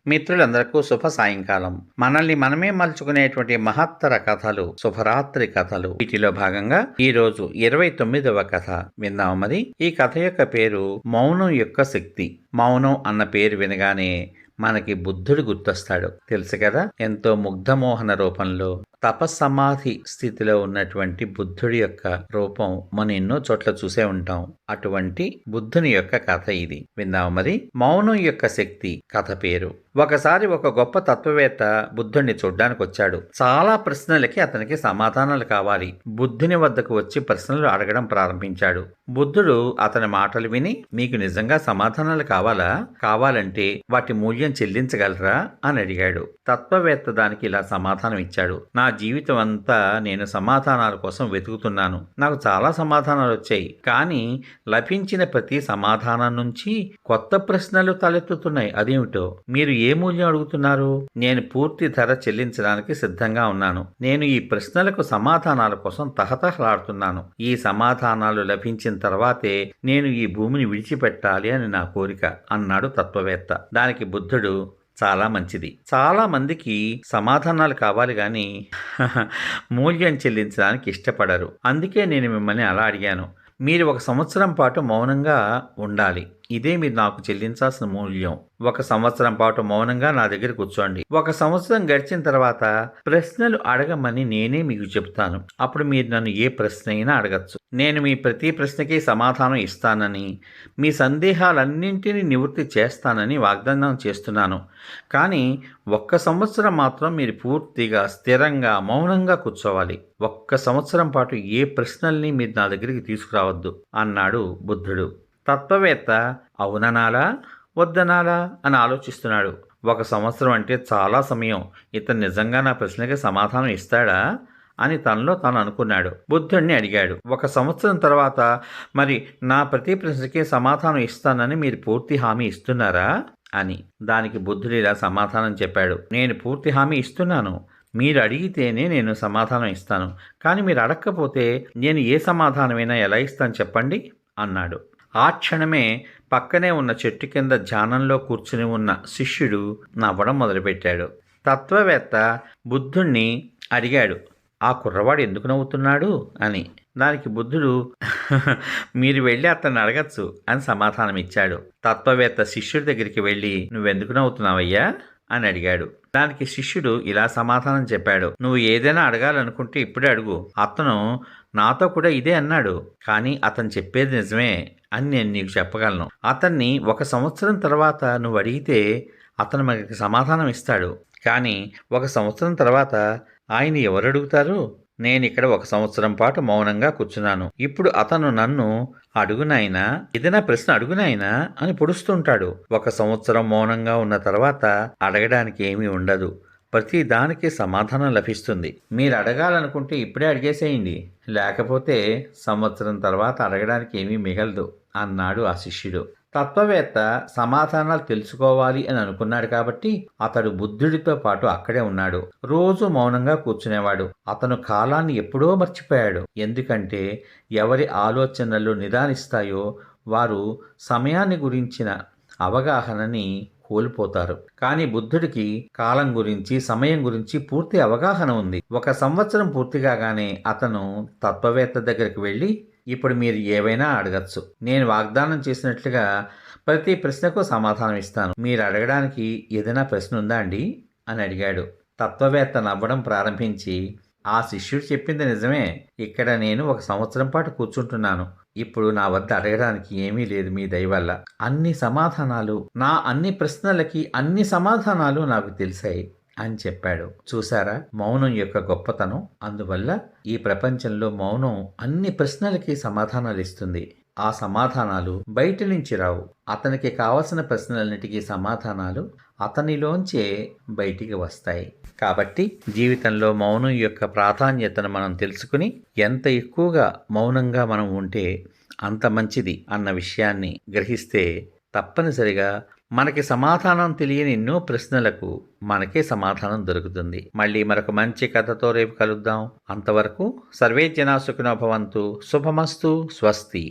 మిత్రులందరకు శుభ సాయంకాలం. మనల్ని మనమే మలుచుకునేటువంటి మహత్తర కథలు, శుభరాత్రి కథలు. వీటిలో భాగంగా ఈ రోజు 29వ కథ విందాం. మరి ఈ కథ యొక్క పేరు మౌనం యొక్క శక్తి. మౌనం అన్న పేరు వినగానే మనకి బుద్ధుడు గుర్తొస్తాడు, తెలుసు కదా. ఎంతో ముగ్ధమోహన రూపంలో తపస్సమాధి స్థితిలో ఉన్నటువంటి బుద్ధుడి యొక్క రూపం మనం ఎన్నో చోట్ల చూసే ఉంటాం. అటువంటి బుద్ధుని యొక్క కథ ఇది. విందాం మరి. మౌనం యొక్క శక్తి కథ పేరు. ఒకసారి ఒక గొప్ప తత్వవేత్త బుద్ధుడిని చూడ్డానికి వచ్చాడు. చాలా ప్రశ్నలకి అతనికి సమాధానాలు కావాలి. బుద్ధుని వద్దకు వచ్చి ప్రశ్నలు అడగడం ప్రారంభించాడు. బుద్ధుడు అతని మాటలు విని, మీకు నిజంగా సమాధానాలు కావాలంటే వాటి మూల్యం చెల్లించగలరా అని అడిగాడు. తత్వవేత్త దానికి ఇలా సమాధానం ఇచ్చాడు. నా జీవితం అంతా నేను సమాధానాల కోసం వెతుకుతున్నాను. నాకు చాలా సమాధానాలు వచ్చాయి, కానీ లభించిన ప్రతి సమాధానం నుంచి కొత్త ప్రశ్నలు తలెత్తుతున్నాయి. అదేమిటో? మీరు ఏ మూల్యం అడుగుతున్నారు? నేను పూర్తి ధర చెల్లించడానికి సిద్ధంగా ఉన్నాను. నేను ఈ ప్రశ్నలకు సమాధానాల కోసం తహతహలాడుతున్నాను. ఈ సమాధానాలు లభించిన తర్వాతే నేను ఈ భూమిని విడిచిపెట్టాలి అని నా కోరిక అన్నాడు తత్వవేత్త. దానికి బుద్ధుడు, చాలా మంచిది. చాలా మందికి సమాధానాలు కావాలి కానీ మూల్యం చెల్లించడానికి ఇష్టపడరు. అందుకే నేను మిమ్మల్ని అలా అడిగాను. మీరు 1 సంవత్సరం పాటు మౌనంగా ఉండాలి. ఇదే మీరు నాకు చెల్లించాల్సిన మూల్యం. 1 సంవత్సరం పాటు మౌనంగా నా దగ్గర కూర్చోండి. 1 సంవత్సరం గడిచిన తర్వాత ప్రశ్నలు అడగమని నేనే మీకు చెప్తాను. అప్పుడు మీరు నన్ను ఏ ప్రశ్న అయినా అడగచ్చు. నేను మీ ప్రతి ప్రశ్నకి సమాధానం ఇస్తానని, మీ సందేహాలన్నింటినీ నివృత్తి చేస్తానని వాగ్దానం చేస్తున్నాను. కానీ 1 సంవత్సరం మాత్రం మీరు పూర్తిగా స్థిరంగా మౌనంగా కూర్చోవాలి. 1 సంవత్సరం పాటు ఏ ప్రశ్నల్ని మీరు నా దగ్గరికి తీసుకురావద్దు అన్నాడు బుద్ధుడు. తత్వవేత్త అవుననాలా వద్దనాలా అని ఆలోచిస్తున్నాడు. 1 సంవత్సరం అంటే చాలా సమయం. ఇతను నిజంగా నా ప్రశ్నకి సమాధానం ఇస్తాడా అని తనలో తాను అనుకున్నాడు. బుద్ధుడిని అడిగాడు, 1 సంవత్సరం తర్వాత మరి నా ప్రతి ప్రశ్నకి సమాధానం ఇస్తానని మీరు పూర్తి హామీ ఇస్తున్నారా అని. దానికి బుద్ధుడు ఇలా సమాధానం చెప్పాడు, నేను పూర్తి హామీ ఇస్తున్నాను. మీరు అడిగితేనే నేను సమాధానం ఇస్తాను. కానీ మీరు అడగకపోతే నేను ఏ సమాధానమైనా ఎలా ఇస్తాను చెప్పండి అన్నాడు. ఆ క్షణమే పక్కనే ఉన్న చెట్టు కింద ధ్యానంలో కూర్చుని ఉన్న శిష్యుడు నవ్వడం మొదలుపెట్టాడు. తత్వవేత్త బుద్ధుణ్ణి అడిగాడు, ఆ కుర్రవాడు ఎందుకు నవ్వుతున్నాడు అని. దానికి బుద్ధుడు, మీరు వెళ్ళి అతన్ని అడగచ్చు అని సమాధానం ఇచ్చాడు. తత్వవేత్త శిష్యుడి దగ్గరికి వెళ్ళి, నువ్వెందుకు నవ్వుతున్నావయ్యా అని అడిగాడు. దానికి శిష్యుడు ఇలా సమాధానం చెప్పాడు, నువ్వు ఏదైనా అడగాలనుకుంటే ఇప్పుడే అడుగు. అతను నాతో కూడా ఇదే అన్నాడు, కానీ అతను చెప్పేది నిజమే అని నేను నీకు చెప్పగలను. అతన్ని 1 సంవత్సరం తర్వాత నువ్వు అడిగితే అతను మనకి సమాధానం ఇస్తాడు. కానీ 1 సంవత్సరం తర్వాత ఆయన ఎవరు అడుగుతారు? నేను ఇక్కడ 1 సంవత్సరం పాటు మౌనంగా కూర్చున్నాను. ఇప్పుడు అతను నన్ను అడుగునాయనా, ఏదైనా ప్రశ్న అడుగునాయనా అని పొడుస్తుంటాడు. 1 సంవత్సరం మౌనంగా ఉన్న తర్వాత అడగడానికి ఏమీ ఉండదు. ప్రతి దానికి సమాధానం లభిస్తుంది. మీరు అడగాలనుకుంటే ఇప్పుడే అడిగేసేయండి, లేకపోతే సంవత్సరం తర్వాత అడగడానికి ఏమీ మిగలదు అన్నాడు ఆ శిష్యుడు. తత్వవేత్త సమాధానాలు తెలుసుకోవాలి అని అనుకున్నాడు కాబట్టి అతడు బుద్ధుడితో పాటు అక్కడే ఉన్నాడు. రోజు మౌనంగా కూర్చునేవాడు. అతను కాలాన్ని ఎప్పుడో మర్చిపోయాడు. ఎందుకంటే ఎవరి ఆలోచనలు నిదానిస్తాయో వారు సమయాన్ని గురించిన అవగాహనని కోల్పోతారు. కానీ బుద్ధుడికి కాలం గురించి, సమయం గురించి పూర్తి అవగాహన ఉంది. 1 సంవత్సరం పూర్తి కాగానే అతను తత్వవేత్త దగ్గరికి వెళ్ళి, ఇప్పుడు మీరు ఏవైనా అడగచ్చు. నేను వాగ్దానం చేసినట్లుగా ప్రతి ప్రశ్నకు సమాధానం ఇస్తాను. మీరు అడగడానికి ఏదైనా ప్రశ్న ఉందా అండి అని అడిగాడు. తత్వవేత్త నవ్వడం ప్రారంభించి, ఆ శిష్యుడు చెప్పింది నిజమే. ఇక్కడ నేను 1 సంవత్సరం పాటు కూర్చుంటున్నాను. ఇప్పుడు నా వద్ద అడగడానికి ఏమీ లేదు మీ దయ వల్ల. నా అన్ని ప్రశ్నలకి అన్ని సమాధానాలు నాకు తెలిసాయి అని చెప్పాడు. చూసారా మౌనం యొక్క గొప్పతనం? అందువల్ల ఈ ప్రపంచంలో మౌనం అన్ని ప్రశ్నలకి సమాధానాలు ఇస్తుంది. ఆ సమాధానాలు బయట నుంచి రావు. అతనికి కావలసిన ప్రశ్నలన్నిటికీ సమాధానాలు అతనిలోంచే బయటికి వస్తాయి. కాబట్టి జీవితంలో మౌనం యొక్క ప్రాధాన్యతను మనం తెలుసుకుని ఎంత ఎక్కువగా మౌనంగా మనం ఉంటే అంత మంచిది అన్న విషయాన్ని గ్రహిస్తే తప్పనిసరిగా మనకి సమాధానం తెలియని ఎన్నో ప్రశ్నలకు మనకే సమాధానం దొరుకుతుంది. మళ్ళీ మరొక మంచి కథతో రేపు కలుద్దాం. అంతవరకు సర్వే జనా సుఖినో భవంతు. శుభమస్తు. స్వస్తి.